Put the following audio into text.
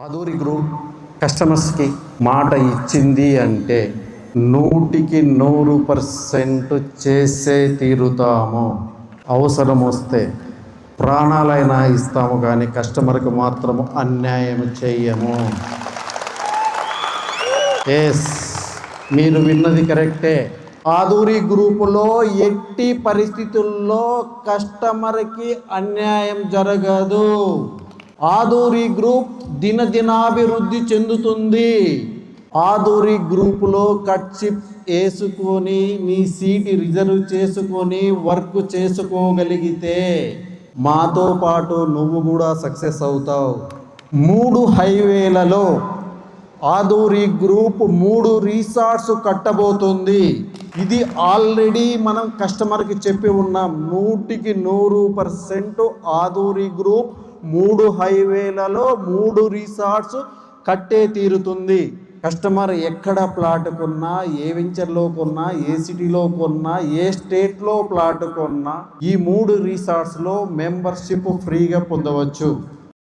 Aduri group కస్టమర్స్కి మాట ఇచ్చింది అంటే 100% చేసే తీరుతాము. అవసరం వస్తే ప్రాణాలైనా ఇస్తాము, కానీ కస్టమర్కి మాత్రము అన్యాయం చేయము. ఎస్, మీరు విన్నది కరెక్టే. ఆదూరి గ్రూపులో ఎట్టి పరిస్థితుల్లో కస్టమర్కి అన్యాయం జరగదు. ఆదూరి గ్రూప్ దినదినాభివృద్ధి చెందుతుంది. ఆదూరి గ్రూపులో కట్చిప్ వేసుకొని మీ సీటు రిజర్వ్ చేసుకొని వర్క్ చేసుకోగలిగితే మాతో పాటు నువ్వు కూడా సక్సెస్ అవుతావు. 3 హైవేలలో ఆదూరి గ్రూప్ 3 రిసార్ట్స్ కట్టబోతుంది. ఇది ఆల్రెడీ మనం కస్టమర్కి చెప్పి ఉన్నాం. 100% ఆదూరి గ్రూప్ 3 హైవేలలో 3 రిసార్ట్స్ కట్టే తీరుతుంది. కస్టమర్ ఎక్కడ ప్లాట్ కొన్నా, ఏ వెంచర్లో కొన్నా, ఏ సిటీలో కొన్నా, ఏ స్టేట్లో ప్లాట్ కొన్నా ఈ 3 రిసార్ట్స్లో మెంబర్షిప్ ఫ్రీగా పొందవచ్చు.